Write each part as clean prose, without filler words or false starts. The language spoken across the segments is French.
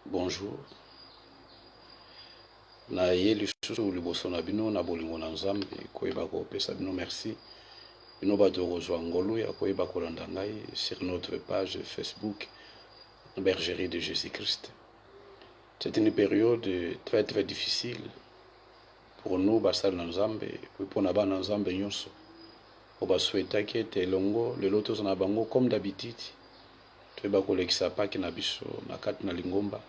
Bonjour. Na ye lisusu liboso na bino na bolingo na Nzambe koyeba kopesa bino merci. Bino bato kozwa ngolu ya koyeba kolanda ngai sur notre page Facebook Bergerie de Jésus-Christ. C'est une période très très difficile pour nous basal na Nzambe pour na bana Nzambe nyonso. Oba souhaita ki ete longo le loto na bango comme d'habitude. Toyeba kolekisa paki na biso na kati na lingomba.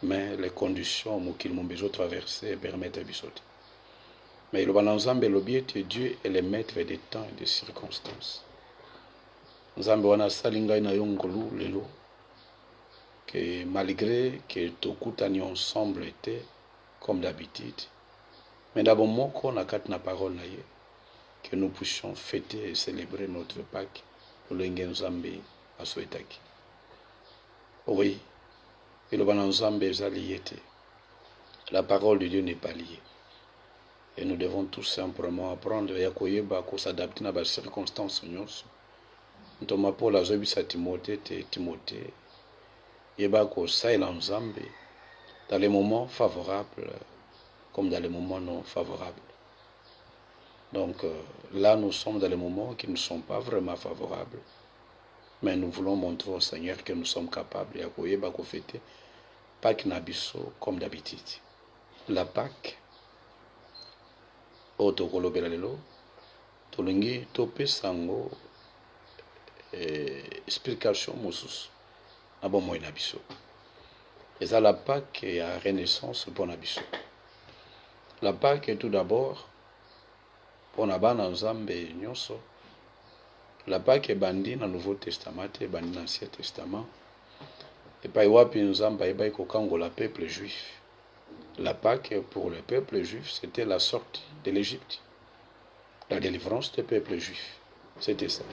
Mais les conditions qu'ils m'ont besoin de traverser permettent de sauter. Mais le Nzambe lobiete Dieu est le maître des temps et des circonstances. Nzambe wana salinga na yongolu lelo que malgré que tokutani ensemble était comme d'habitude, mais d'abord moko na kat na parole na ye que nous puissions fêter et célébrer notre Pâques pour l'enge Nzambe aswetaki. Oui. Et le Nzambe est lié. La parole de Dieu n'est pas liée. Et nous devons tout simplement apprendre à s'adapter à les circonstances. Nous Paul a dit à Timothée, dans les moments favorables comme dans les moments non favorables. Donc là, nous sommes dans les moments qui ne sont pas vraiment favorables. Mais nous voulons montrer au Seigneur que nous sommes capables de fêter Pâques Nabiso comme d'habitude. La Pâques, Otokolo Belalelo, Tolungi, Tope Sango, explication Moussous, Nabomo Nabiso. Et ça, la Pâques est à renaissance pour Nabiso. La Pâques est tout d'abord pour Nabana Nzambe Nyonso. La Pâques est bandie dans le Nouveau Testament et bandie dans l'Ancien Testament. Et pas wapi Nzamba et baïko kango la peuple juif. La Pâques pour le peuple juif, c'était la sortie de l'Égypte. La délivrance du peuple juif. C'était ça.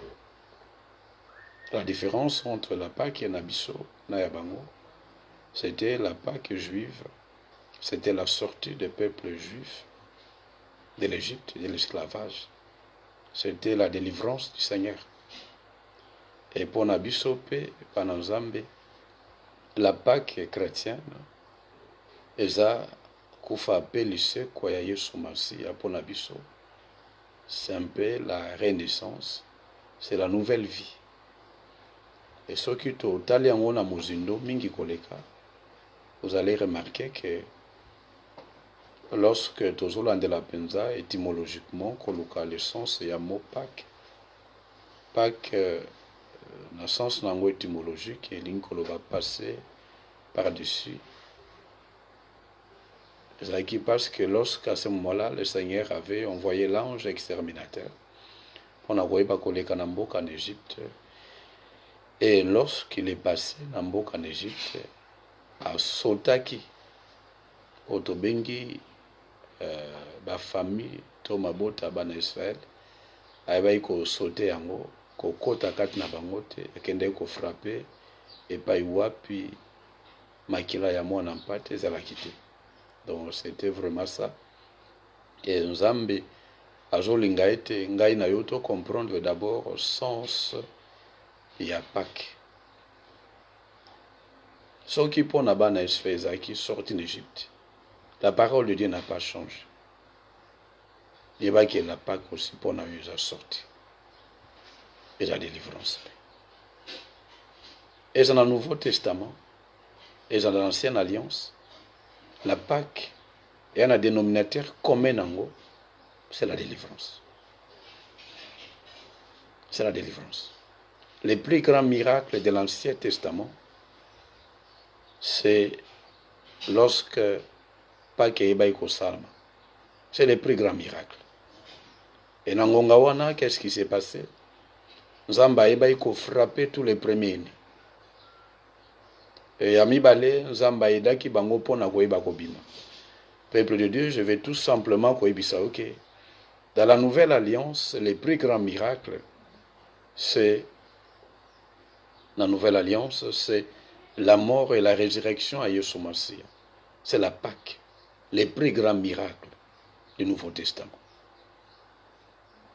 La différence entre la Pâques et Nabiso, Nayabango, c'était la Pâques juive. C'était la sortie du peuple juif de l'Égypte, de l'esclavage. C'était la délivrance du Seigneur. Et pour Nabiso, pendant Nzambe, la Pâques chrétienne, eza kufa pelise kwa ya Yesu Masiya pour Nabiso. C'est un peu la renaissance, c'est la nouvelle vie. Et ce qui to tali yango na muzindo mingi koleka, vous allez remarquer que lorsque tozolande la penza étymologiquement koluka le sens ya mot Pâques, Pâques dans le sens étymologique, et l'incolo va passer par-dessus. C'est parce que lorsqu'à ce moment-là, le Seigneur avait envoyé l'ange exterminateur, on a envoyé Bakoleka Nambok en Égypte, et lorsqu'il est passé Nambok en Égypte, à Sotaki, Otobengi, ba famille, Tomabota, Bana Israël, a ko sauté yango. Kokota kati na bangote akende ko frapper et pas wapi makila ya mwana mpate ezala kité. Donc c'était vraiment ça. Et Nzambe azolinga ete ngai na yoto comprendre d'abord le sens ya Pâques. Ce qui pona bana Israël qui sorti d'Égypte. La parole de Dieu n'a pas changé. Il va que la Pâques aussi pona eux a sorti. Et la délivrance. Et dans le Nouveau Testament, et dans l'Ancienne Alliance, la Pâques est un dénominateur commun, c'est la délivrance. C'est la délivrance. Les plus grands miracles de l'Ancien Testament, c'est lorsque Pâques est baïko salma. C'est les plus grands miracles. Et dans Ngongawana, qu'est-ce qui s'est passé? Nzamba eba frapper tous les premiers-nés. Et amibale Nzamba edaki bango pona koyeba kobima. Peuple de Dieu, je vais tout simplement koyebisa OK. Dans la nouvelle alliance, les plus grands miracles, c'est la nouvelle alliance, c'est la mort et la résurrection à Yesu Masiya. C'est la Pâques, les plus grands miracles du Nouveau Testament.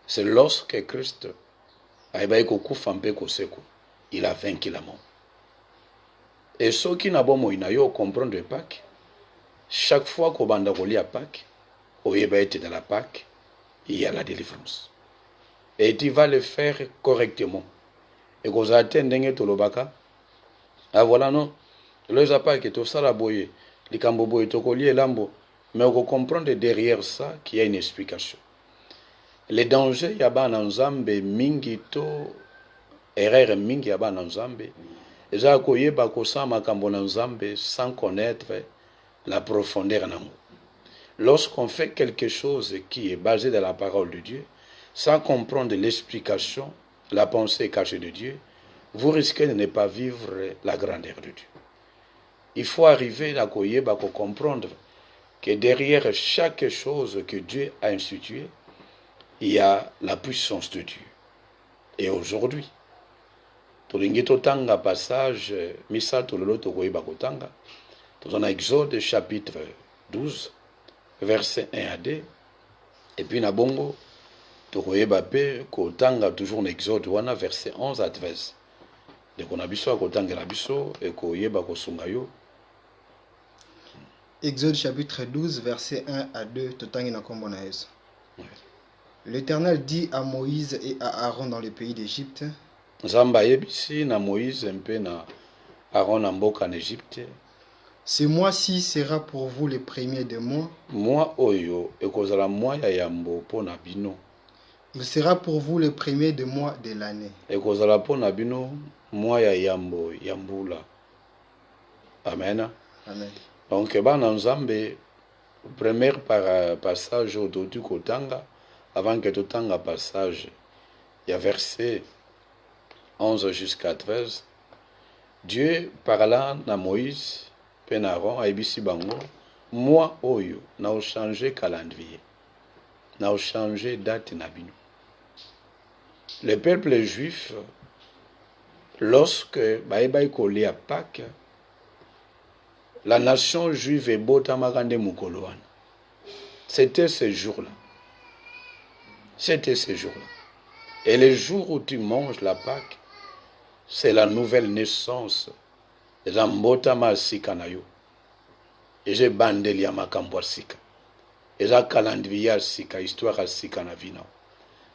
C'est lorsque Christ il a vaincu la mort. Et ceux qui n'ont pas moyen comprendre Pâques, chaque fois qu'on bande à Pâques, au Yébaït de la Pâques, il y a la délivrance. Et tu vas le faire correctement. Et quand vous attendez tout le baka, ah voilà non, le Pâques est tout ça la boye, les cambobo et tokoli lambo, mais on comprend derrière ça qu'il y a une explication. Les dangers yaba nanzambe mingi to erreur mingi yaba nanzambe. Eza koyeba kosama kambo nanzambe sans connaître la profondeur nango. Lorsqu'on fait quelque chose qui est basé dans la parole de Dieu, sans comprendre l'explication, la pensée cachée de Dieu, vous risquez de ne pas vivre la grandeur de Dieu. Il faut arriver à comprendre que derrière chaque chose que Dieu a instituée, il y a la puissance de Dieu. Et aujourd'hui, tolingi totanga passage misato lolo tokoyeba kotanga, dans Exode chapitre 12, verset 1 à 2, et puis na bongo tokoyeba pe kotanga toujours na Exode wana verset 11 à 13. De kona biso kotanga la biso et koyeba kosunga yo. Exode chapitre 12 verset 1 à 2 totangi na kombo na Yesu. L'Éternel dit à Moïse et à Aaron dans le pays d'Égypte. Nzamba yebisi na Moïse mpe na Aaron na mboka en Égypte. Ce mois-ci sera pour vous le premier des mois. Mois oyo ekozala mois ya yambo pona bino. Il sera pour vous le premier des mois de l'année. Ekozala pona bino mois ya yambo yambula. Amen. Amen. Donc bana nzambe premier passage au du kotanga avant que totanga passage il y a verset 11 jusqu'à 13. Dieu parla à Moïse, Pénaron, à Ibisi Bango, moi, Oyo, n'a changé calendrier, n'a changé date nabino. Le peuple juif, lorsque Baïbaï collé à Pâques, la nation juive est botamakande mukoloan. C'était ce jour-là. C'était ce jour-là. Et le jour où tu manges la Pâques, c'est la nouvelle naissance de Zambotama Sikanayo. Et j'ai bandeli à Makambo Sika. Et j'ai calendrier Sika, histoire à Sika na vina.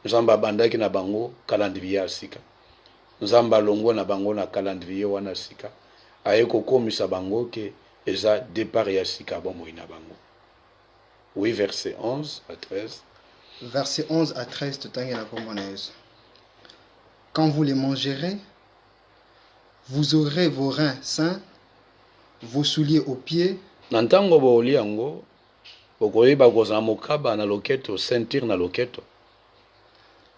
Nzamba bandaki na bango, calendrier Sika. Nzamba longo na bango na calendrier wana Sika. Aeko komisa bango ke eza départ ya Sika bomo ina bango. Oui, verset 11 à 13. Verset 11 à 13, totangi na kombo na Yesu. Quand vous les mangerez, vous aurez vos reins sains, vos souliers aux pieds. Nantango booli yango, bokoyeba kozala mokaba na loketo, ceinture na loketo.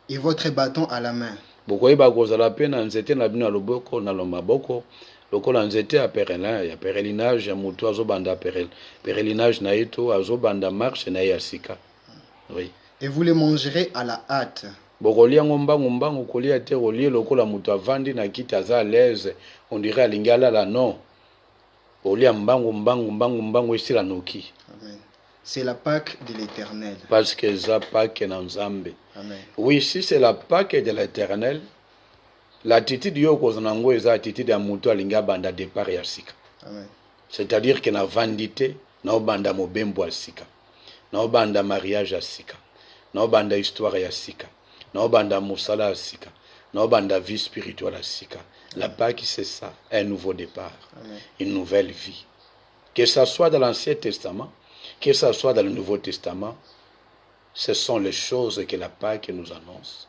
Et votre bâton à la main. Bokoyeba kozala pe na nzete na bino na loboko na lomaboko, lokola nzete ya pèlerinage ya mutu azobanda pèlerinage na yeto azobanda marche na ya sika. Oui. Et vous les mangerez à la hâte. Bokolia mbangu kolia te kolia lokola mutu avandi na kiti aza à l'aise, on dirait alingala la non. Olia mbangu esila noki. Amen. C'est la Pâque de l'Éternel. Parce que ça Pâque na Nzambe. Amen. Oui, si c'est la Pâque de l'Éternel, l'attitude yo kozanango eza attitude ya mutu alinga banda départ ya sika. Amen. C'est-à-dire que na vandité na obanda mobembo ya sika. Na obanda mariage ya sika. Na obanda histoire ya sika. Na obanda musala ya sika. Na obanda vie spirituelle ya sika. La Pâque, c'est ça, un nouveau départ, Amen. Une nouvelle vie. Que ça soit dans l'Ancien Testament, que ça soit dans le Nouveau Testament, ce sont les choses que la Pâque nous annonce.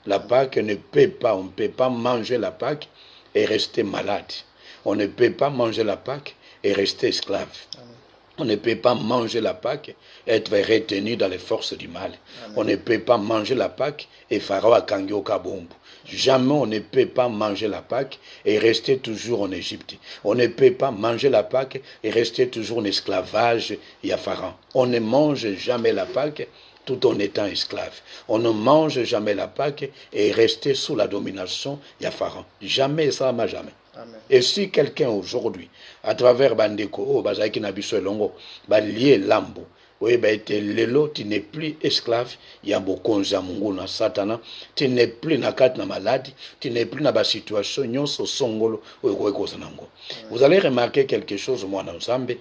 La Pâque ne peut pas, on ne peut pas manger la Pâque et rester malade. On ne peut pas manger la Pâque et rester esclave. Amen. On ne peut pas manger la Pâque et être retenu dans les forces du mal. Amen. On ne peut pas manger la Pâque et Pharaon a kangyo kabombo. Jamais on ne peut pas manger la Pâque et rester toujours en Égypte. On ne peut pas manger la Pâque et rester toujours en esclavage et à Pharaon. On ne mange jamais la Pâque tout en étant esclave. On ne mange jamais la Pâque et rester sous la domination de Pharaon. Jamais, ça m'a jamais. Amen. Et si quelqu'un aujourd'hui, à travers Bandeko, Bazaki Nabiso et Longo, lié Lambo, Oui, ben, lelo, tu n'es plus esclave. Il y a beaucoup de mungu na satana. Tu n'es plus na kat na maladie. Tu n'es plus na ba situation nyonso songolo. Vous allez remarquer quelque chose, moi, dans Zambé.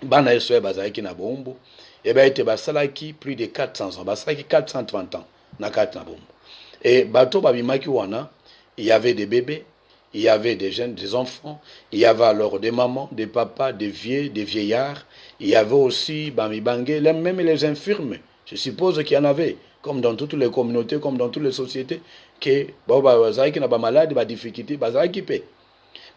Bana Yesu bazalaki na bombo. Et ben, ete basalaki plus de 400 ans. Basalaki 430 ans na kat na bombo. Et bato babimaki wana, il y avait des bébés, il y avait des jeunes, des enfants, il y avait alors des mamans, des papas, des vieux, des vieillards. Il y avait aussi Bamibangé, même les infirmes. Je suppose qu'il y en avait, comme dans toutes les communautés, comme dans toutes les sociétés, que bazalaki na ba malade, ba difficulté, bazalaki pe.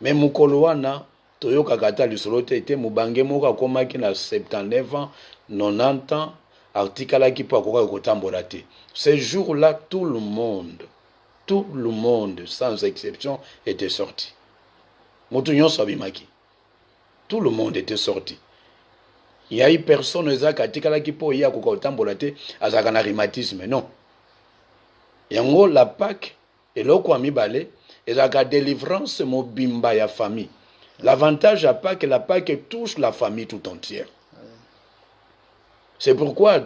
Mais mukolo wana toyoka kata lisolo te ete mubange moko akomaki na 79 ans, 90 ans, artikalaki po akoka kotambola te. Ce jour-là, tout le monde, sans exception, était sorti. Mutu nyonso abimaki. Tout le monde était sorti. Il y a eu personne qui a dit qu'il y a un rhumatisme. Non. Yango la Pâque et l'oko amibale et la délivrance mobimba ya famille. L'avantage à Pâque, la Pâque touche la famille tout entière. C'est pourquoi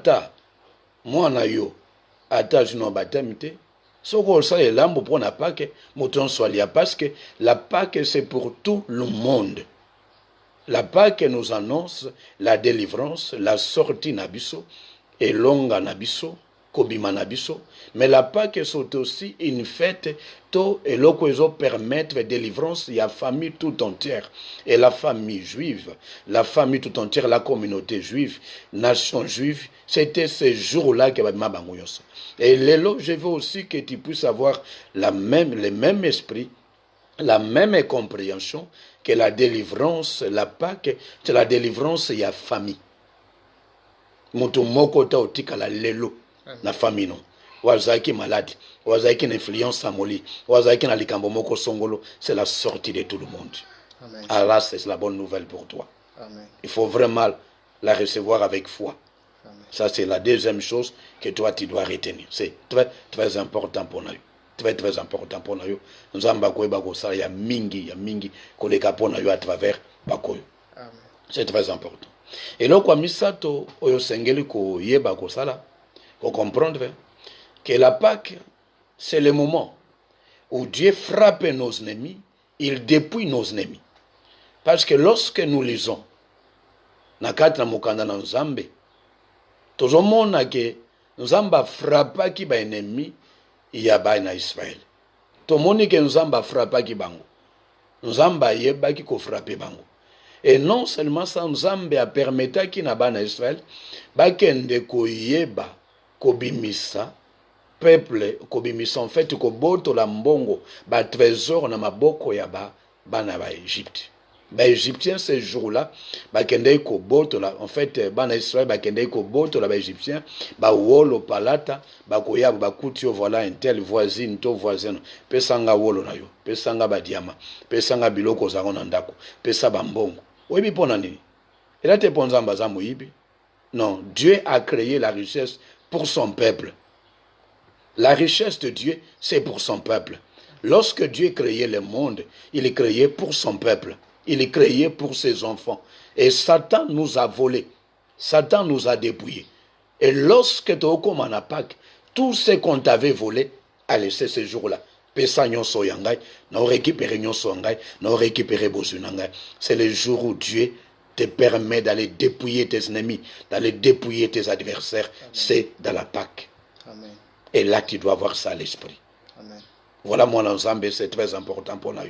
moi na yo je n'en baptême te. Soko ça est lambo pour la Pâque, mouton solia parce que la Pâque c'est pour tout le monde. La Pâque nous annonce la délivrance, la sortie nabiso, et longa nabiso, kobima nabiso. Mais la Pâque c'est aussi une fête, to et l'okozo permettre la délivrance, il y a famille tout entière. Et la famille juive, la famille tout entière, la communauté juive, nation juive, c'était ce jour-là que ma bangoyos. Et l'élo, je veux aussi que tu puisses avoir le même esprit, la même compréhension que la délivrance, la Pâque, c'est la délivrance, il y a famille. Moto moko ta otika la lelo, na famille non. Wazaki malade, wazaki une influence samoli, wazaki na likambo moko songolo, c'est la sortie de tout le monde. Amen. Allah, c'est la bonne nouvelle pour toi. Amen. Il faut vraiment la recevoir avec foi. Amen. Ça, c'est la deuxième chose que toi, tu dois retenir. C'est très, très important pour nous. Très, très important pour nous. Nous avons il y a mingi, koleka pour nous à travers Bakoyo. C'est très important. Et là, quoi, misato, oyo sengeli ko yeba ko sala, ko comprendre que la Pâque, c'est le moment où Dieu frappe nos ennemis, il dépouille nos ennemis. Parce que lorsque nous lisons, nakati na mukanda na Nzambe, tozomona que Nzamba frappaki ba ennemi ya ba na Israël. Tomoni que Nzamba frappaki bango. Nzamba yebaki ko frapper bango. Et non seulement ça, Nzambe a permetaki na ba na Israël, bakende ko yeba ko bimisa peuple ko bimisa en fait ko boto la mbongo ba trésor na maboko ya ba na ba Égypte. Les Égyptiens, ce jour-là, en fait, les Israël, les Égyptiens, wolo palata, bakoya, bakutio, voilà, un tel voisine, to voisin, pesanga wolo na yo, pesanga badiama, pesanga biloko zagonandako, pesa bambongo. Oui, pona nini. Et là, te ponzamba za moyibi. Non, Dieu a créé la richesse pour son peuple. La richesse de Dieu, c'est pour son peuple. Lorsque Dieu créait le monde, il est créé pour son peuple. Il est créé pour ses enfants. Et Satan nous a volé. Satan nous a dépouillés. Et lorsque tu as comme en Pâques, tout ce qu'on t'avait volé a laissé ce jour-là. C'est le jour où Dieu te permet d'aller dépouiller tes ennemis, d'aller dépouiller tes adversaires. C'est dans la Pâque. Amen. Et là, tu dois avoir ça à l'esprit. Amen. Voilà mon ensemble, c'est très important pour nous.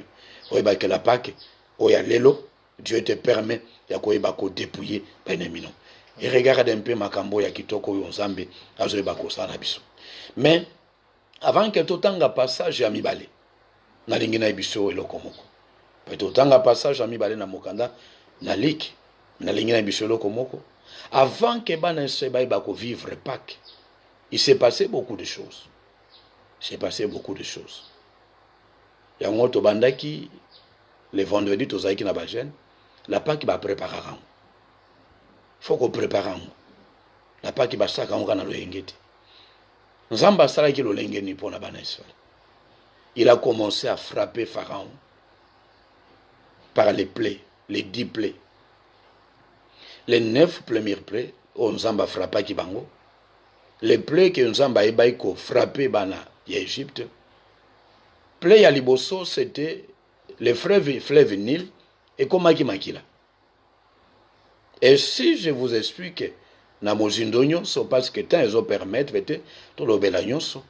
Oui, que la Pâque, Lelo, Dieu te permet de dépouiller l'ennemi. Et regarde un peu makambo ya kitoko yonzambe azoe bakosa na biso. Mais avant que totanga passage ya mibale na lingi na biso eloko moko. Pe totanga passage ya mibale na mokanda na lik na lingi na biso eloko moko. Avant que bana seba bako vivre Pâques, il s'est passé beaucoup de choses. Il s'est passé beaucoup de choses. Yango to bandaki le vendredi, tu as na bagène, la Pâque va préparer. Il faut qu'on prépare. La Pâque va s'accueillir dans le Hengeti. Nous avons passé le Hengeti pour la Israël. Il a commencé à frapper Pharaon par les plaies, les 10 plaies. Les 9 premières plaies, on Nzamba frappa qui bango. Les plaies que Nzamba ebaiko frappé bana Égypte. Plaies ya liboso c'était le fleuve Nil et Komaki Makila. Et si je vous explique na mozindo nyonso parce que tant ils ont permettre vete to lobela nyonso.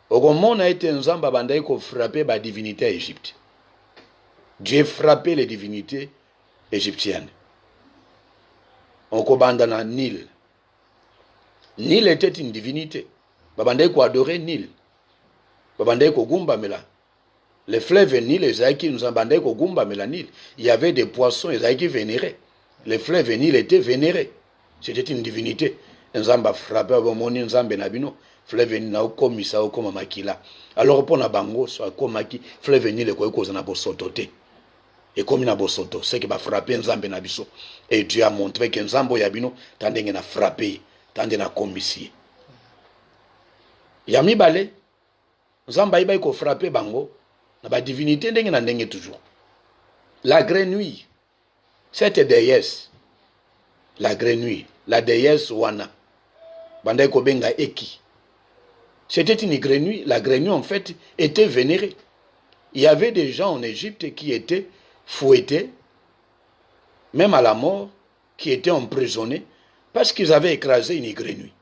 Okomona été Nzamba bandai ko frapper ba divinité à Égypte. Dieu frappé les divinités égyptiennes. On kobanda na Nil. Nil était une divinité. Babandai ko adorer Nil. Babandai ko gumba mela. Les fleuves Nil, les Aïki nous abandonnaient au Gumba Mélanil. Il y avait des poissons, les Aïki vénérés. Les fleuves Nil étaient vénérés. C'était une divinité. Nzamba frappé au moni Nzambe Nabino. Fleuve Nil na okomisa okoma makila. Alors pour na bango so akomaki fleuve Nil ko ekoza na bosoto te. Et comme na bosoto, c'est que ba frapper Nzambe Nabiso. Et Dieu a montré que Nzambo Yabino tandenge na frappé, tandenge na komisi. Yami balé. Nzamba iba ko frapper bango. La divinité n'est toujours. La grenouille, cette déesse, la grenouille, la déesse Wana, Bandai Kobenga Eki, c'était une grenouille. La grenouille, en fait, était vénérée. Il y avait des gens en Égypte qui étaient fouettés, même à la mort, qui étaient emprisonnés, parce qu'ils avaient écrasé une grenouille.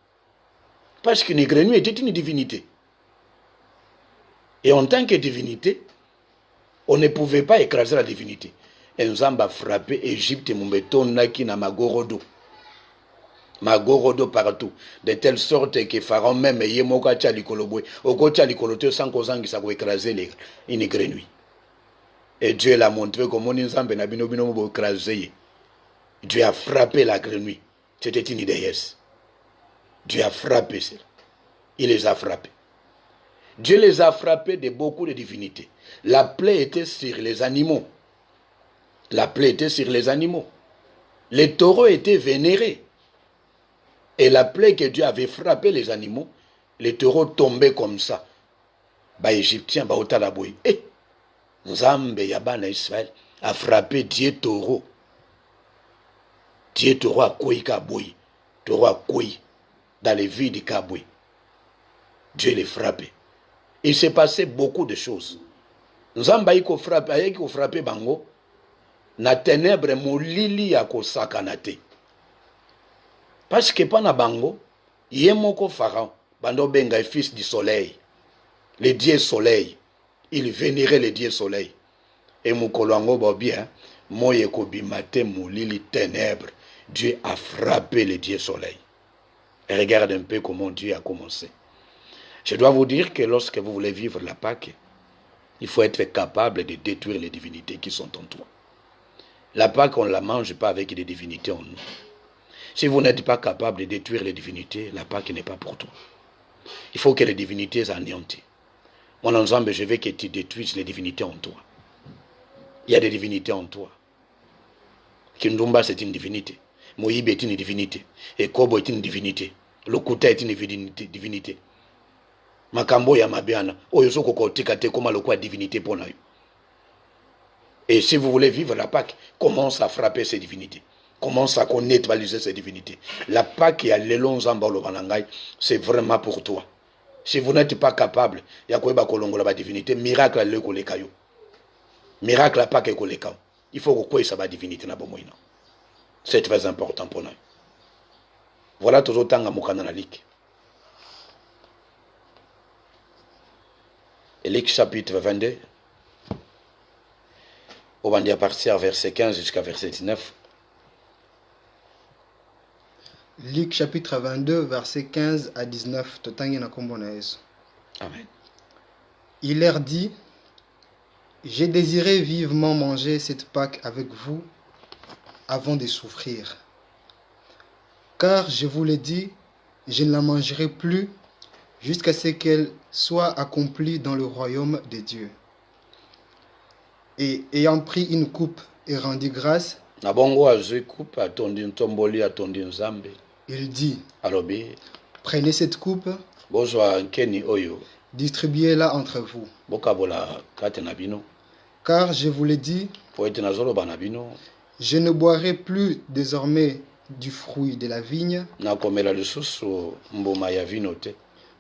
Parce qu'une grenouille était une divinité. Et en tant que divinité, on ne pouvait pas écraser la divinité. Et Nzamba a frappé Égypte, Mumbetonaki, na Magorodo. Magorodo partout. De telle sorte que Pharaon même, Yemoka Tchalikoloboy, Oko Tchalikolote, sans qu'Ozangi ça écraser une grenouille. Et Dieu l'a montré comment Nzamba n'a pas écrasé. Dieu a frappé la grenouille. C'était une déesse. Dieu a frappé cela. Il les a frappés. Dieu les a frappés de beaucoup de divinités. La plaie était sur les animaux. La plaie était sur les animaux. Les taureaux étaient vénérés. Et la plaie que Dieu avait frappé les animaux, les taureaux tombaient comme ça. Bah, Égyptiens, bah, Otalaboy. Eh, Nzambe Yabana Israël a frappé Dieu taureau. Dieu taureau a kouï kaboui. Taureau a kouï dans les vies de Kaboui. Dieu les frappé. Il s'est passé beaucoup de choses. Nzamba yiko frappé bango na ténèbres molili ya ko sakanate. Parce que pana bango yemoko Pharaon bando benga fils du soleil. Le dieu soleil, il vénérait le dieu soleil. Et mukolwango ba bien moye ko bimate molili ténèbres. Dieu a frappé le dieu soleil. Et regarde un peu comment Dieu a commencé. Je dois vous dire que lorsque vous voulez vivre la Pâque, il faut être capable de détruire les divinités qui sont en toi. La Pâque, on ne la mange pas avec des divinités en nous. Si vous n'êtes pas capable de détruire les divinités, la Pâque n'est pas pour toi. Il faut que les divinités anéantissent. Mon ensemble, je veux que tu détruises les divinités en toi. Il y a des divinités en toi. Kindumba, c'est une divinité. Moïbe est une divinité. Et Kobo est une divinité. Lokuta est une divinité. Makambo ya mabiana oyo soko kotika te koma lokwa divinité pour nayo. Et si vous voulez vivre la Pâque, commence à frapper ces divinités. Commence à neutraliser ces divinités. La Pâque et l'élon Nzamba lobanangai, c'est vraiment pour toi. Si vous n'êtes pas capable, ya koeba kolongola ba divinité, miracle le kolekayo. Miracle la Pâque kolekao. Il faut que ça ba divinité na bomoina. C'est très important pour nous. Voilà tout autant à mokana na lik. Luc chapitre 22, on va dire à partir verset 15 jusqu'à verset 19. Luc chapitre 22, verset 15 à 19. Amen. Il leur dit, j'ai désiré vivement manger cette Pâque avec vous avant de souffrir. Car je vous l'ai dit, je ne la mangerai plus jusqu'à ce qu'elle soit accomplie dans le royaume de Dieu. Et ayant pris une coupe et rendu grâce, il dit, prenez cette coupe, distribuez-la entre vous. Car je vous l'ai dit, je ne boirai plus désormais du fruit de la vigne, nakomela lisusu mbuma ya vino te,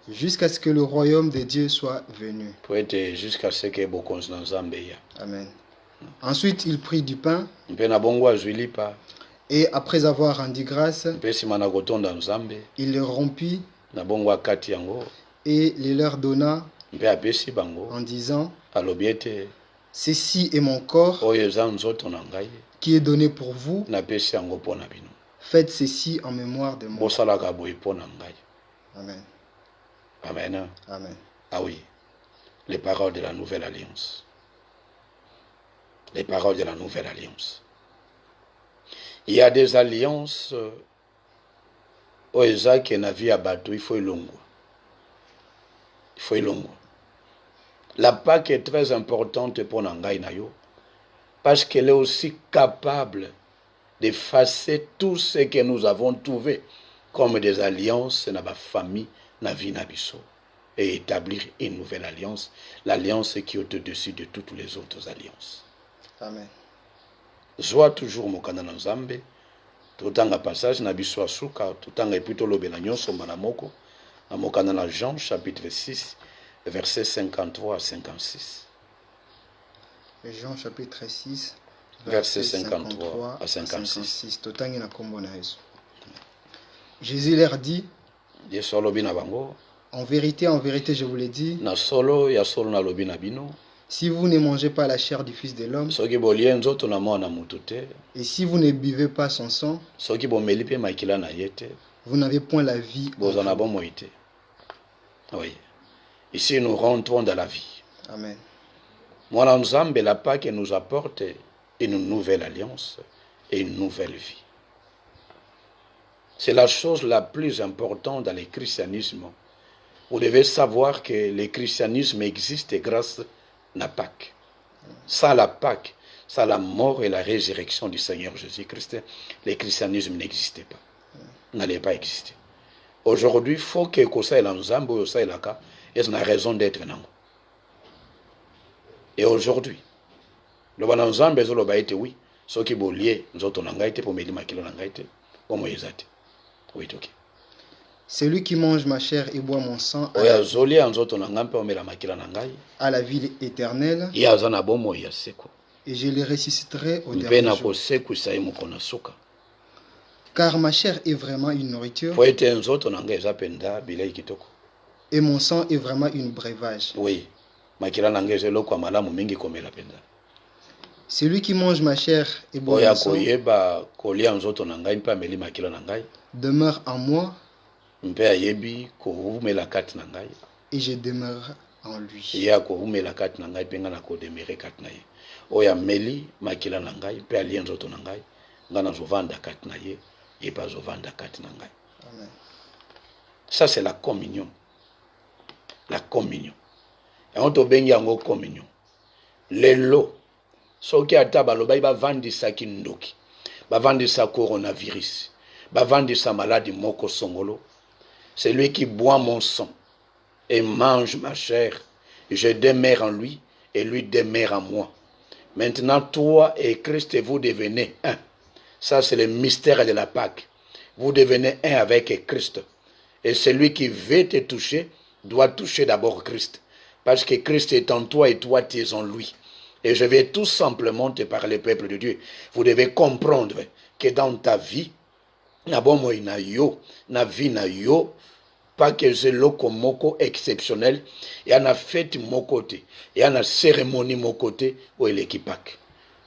jusqu'à ce que le royaume de Dieu soit venu. po ete jusqu'à ce que bokonzi na Nzambe ya. Amen. Ensuite, il prit du pain Mpe na bongo azwi lipa, et après avoir rendu grâce, mpe nsima na kotonda Nzambe, il le rompit na bongo akati yango, et les leur donna mpe apesi bango, en disant, alobi ete ceci est mon corps oyo eza nzoto na ngai, qui est donné pour vous. napesi yango mpo na bino. Faites ceci en mémoire de moi. Bosalaka boye mpo na ngai. Amen. Amen. Amen. Ah oui, les paroles de la nouvelle alliance. Les paroles de la nouvelle alliance. Il y a des alliances au Isaac et Navi Abatou, il faut y longo. Il faut y longo. La Pâque est très importante pour Nangaï Nayo parce qu'elle est aussi capable d'effacer tout ce que nous avons trouvé comme des alliances dans la famille, dans la vie, dans et établir une nouvelle alliance, l'alliance qui est au-dessus de toutes les autres alliances. Amen. Zoa toujours mokanda na Nzambe, totanga passage na biso asuka, totanga epito lobela nyonso mbala moko, na mokanda na Jean chapitre 6, versets 53 à 56. Jean chapitre 6, Verset 53 à 56. Totangi na kombo na Yesu. Jésus leur dit, Yesu alobi na bango, en vérité, je vous l'ai dit, na solo ya solo na lobi na bino, si vous ne mangez pas la chair du Fils de l'homme, soki bolie nzoto na mwana mutu te, et si vous ne buvez pas son sang, soki bomeli mpe makila na ye te, vous n'avez point la vie. bozana bomoi te. Oui. Ici nous rentrons dans la vie. Amen. Mwana Nzambe, la Pâque nous apporte une nouvelle alliance et une nouvelle vie. C'est la chose la plus importante dans le christianisme. Vous devez savoir que le christianisme existe grâce à la Pâque. Sans la Pâque, sans la mort et la résurrection du Seigneur Jésus-Christ, le christianisme n'existait pas. N'allait pas exister. Aujourd'hui, il faut que ça ait l'ensemble ou ça ait la cas, et ça a raison d'être non. Et aujourd'hui, le bon ensemble, c'est le été oui, ce qui est lié, nous autres n'en gaïté pour m'aider ma kilo n'en gaïté, au moins ils ont. Oui, ok. Celui qui mange ma chair et boit mon sang a la vie éternelle, et je le ressusciterai au dernier jour. Car ma chair est vraiment une nourriture, et mon sang est vraiment une breuvage. Oui. Celui qui mange ma chair et boit mon sang demeure en moi, et je demeure en lui. Amen. Ça c'est la communion. La communion. Et on te bengi yango communion. Lelo soki ata baloba ba vandisa kindoki. Ba vandisa coronavirus. Ba vandisa maladie moko songolo. C'est lui qui boit mon sang et mange ma chair. Je demeure en lui et lui demeure en moi. Maintenant, toi et Christ, vous devenez un. Ça, c'est le mystère de la Pâque. Vous devenez un avec Christ. Et celui qui veut te toucher doit toucher d'abord Christ. Parce que Christ est en toi et toi, tu es en lui. Et je vais tout simplement te parler, peuple de Dieu. Vous devez comprendre que dans ta vie, na bomo ina yo, na vie na yo, pas que c'est loko moko exceptionnel, il y a une fête mokote, il y a une cérémonie mokote où il est Pâque.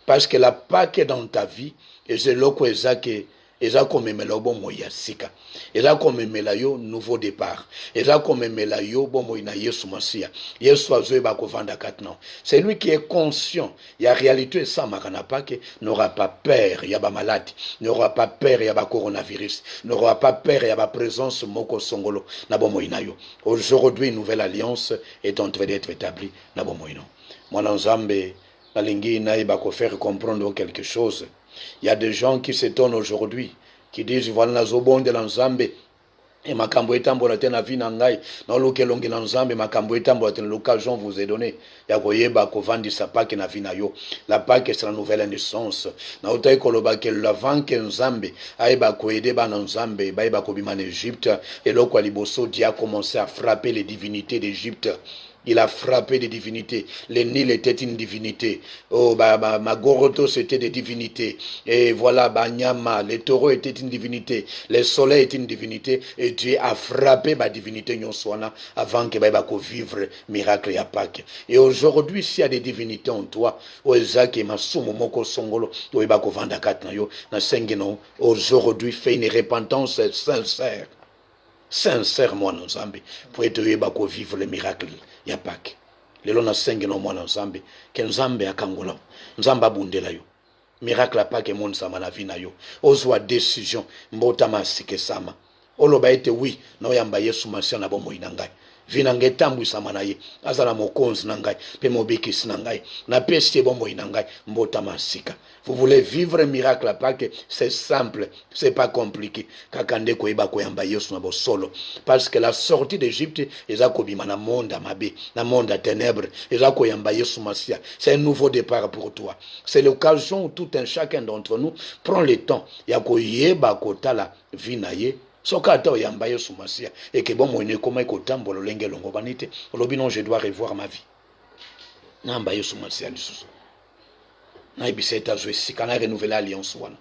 Parce que la Pâque est dans ta vie, et c'est loko ezake, eza komemela bomo ya sika. Eza komemela yo nouveau départ. Eza komemela yo bomo ina Yesu Masia. Yesu azoe ba kovanda katna. C'est lui qui est conscient. Il y a réalité ça makana Pâque n'aura pas peur, il y a ba maladie, n'aura pas peur, il y a ba coronavirus, n'aura pas peur, il y a ba présence moko songolo na bomo ina yo. Aujourd'hui, une nouvelle alliance est en train d'être établie na bomo ina. Mwana Nzambe na lingi na iba ko faire comprendre quelque chose. Il y a des gens qui s'étonnent aujourd'hui, qui disent voilà la zobon de l'ensemble, Et makambo etambola te na vie na ngai na olukelongi na nzambe makambo etambola te l'occasion vous est donnée ya koyeba kovandisa pake na vie na yo. La Pâque c'est la nouvelle naissance na otai koloba ke l'avant ke nzambe ayeba koyede bana nzambe bayeba kobima na Égypte eloko ya liboso Dieu a commencé à frapper les divinités d'Égypte. Il a frappé des divinités. Le Nil était une divinité. Oh, Magoroto, c'était des divinités. Et voilà, Banyama, les taureaux étaient une divinité. Le soleil était une divinité. Et Dieu a frappé ma divinité Nyonswana avant que Baïbako vivre miracle et à Pâques. Et aujourd'hui, s'il y a des divinités en toi, Oezaki, Masumo, Moko Songolo, Oebako Vandakat Nayo, Nasengeno, aujourd'hui, fais une repentance sincère. Sincèrement, Nzambe, pour être vivre le miracle. Ya Pâques. Lelo na senge no mwana nzambe ke nzambe akangola nzamba bundela yo miracle ya Pâques mon sama na vina yo ozwa décision mbota masike sama oloba ete oui na oyamba Yesu Masia na bomo inangai vina ngetambu sama na ye azala mokonzi na ngai pe mobikisi na ngai na pesi bomo inangai mbota masika. Vous voulez vivre un miracle à Pâques, c'est simple, c'est pas compliqué. Kakande koyeba koyamba Yesu na bosolo. Parce que la sortie d'Égypte, eza kobima na monde amabe, na monde à ténèbres, eza koyamba Yesu Masia. C'est un nouveau départ pour toi. C'est l'occasion où tout un chacun d'entre nous prend le temps ya koyeba kotala vie na ye. Soka ata oyamba Yesu Masia et que bon moine koma kotambola lenge longo banite. Olobi non, je dois revoir ma vie. Namba Yesu Masia lisusu. Na ibiseta zo esika na renouveler l'alliance wana.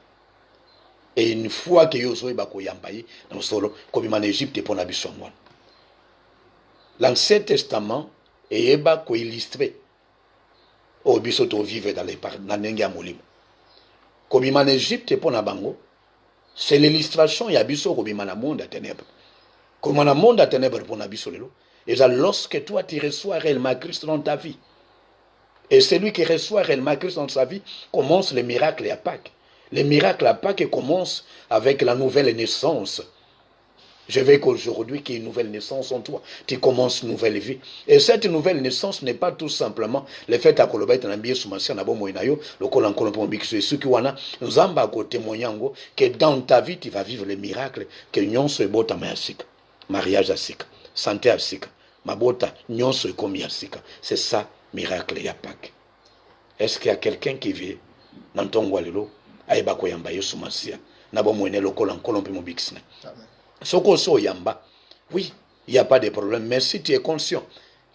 Et une fois que yo zo ebako yambaye na solo kobima na Égypte pour na biso wana. L'Ancien Testament eba ko illustrer o biso to vivre dans les na ndenge ya molimo. Kobima na Égypte pour na bango, c'est l'illustration ya biso kobima na monde à ténèbres. Comme na monde à ténèbres pour na biso lelo, et lorsque toi tu reçois réellement Christ dans ta vie. Et celui qui reçoit réellement Christ dans sa vie commence le miracle à Pâques. Le miracle à Pâques commence avec la nouvelle naissance. Je veux qu'aujourd'hui, qu'il y ait une nouvelle naissance en toi. Tu commences une nouvelle vie. Et cette nouvelle naissance n'est pas tout simplement le fait à Kolobait en ambié soumasia na bomo inayo, le kolan kolompo mbikiswe suki wana, nzamba ko témoignango que dans ta vie tu vas vivre le miracle que nyonso ebota mayasika. Mariage asika, santé asika, mabota nyonso ekomi asika. C'est ça. Miracle ya Pâques. Est-ce qu'il y a quelqu'un qui vit dans ton walilo aïba ko yamba Yesu Masia na bo mwene lokola nkolompe mobikisna. Soko so yamba. Oui, il n'y a pas de problème, mais si tu es conscient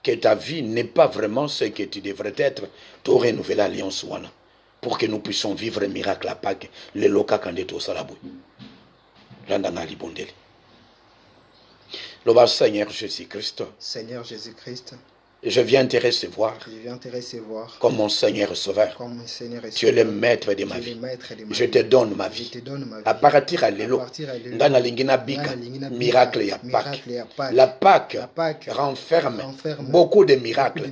que ta vie n'est pas vraiment ce que tu devrais être, tu aurais renouvelé l'alliance wana pour que nous puissions vivre un miracle à Pâques, le loka kandeto salabou. Landana libondeli. Loba Seigneur Jésus-Christ. Seigneur Jésus-Christ. Je viens te recevoir comme mon Seigneur et Sauveur. Tu es le maître de ma vie. Je te donne ma vie. À partir à l'élo, dans la lingina bika, miracle et à Pâques. La Pâques renferme beaucoup de miracles.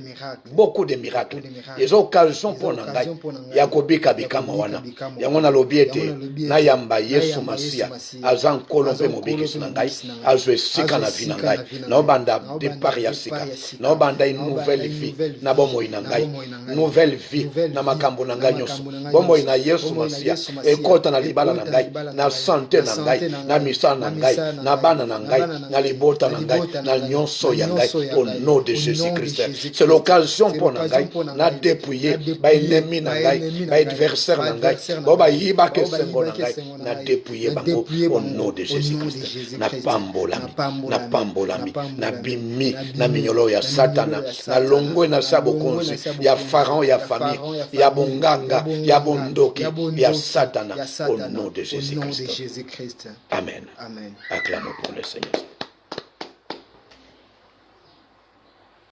Beaucoup de miracles. Les occasions pour nangai. Yakobika bika mawana. Yamona lobiete. Na yamba Yesu Masia. Azan kolompe mobiki nangai. Azwe sika na vi nangai. No banda de paria sika. No banda nouvelle vie na bomo inangai nouvelle vie na makambo na ngai nyonso bomo ina Yesu Masia ekota na libala na ngai na santé na ngai na misana na ngai na bana na ngai na libota na ngai na nyonso ya ngai au nom de Jésus-Christ. C'est l'occasion pour na ngai na dépouiller ba ennemi na ngai ba adversaire na ngai boba yiba ke sengo na ngai na dépouiller bango au nom de Jésus-Christ. Na pambolami na bimi na minyolo ya Satana na longo na sabo konzi ya Pharaon ya famille ya bonganga ya bondoki ya Satana au nom de Jésus-Christ. Amen. Acclamons pour le Seigneur.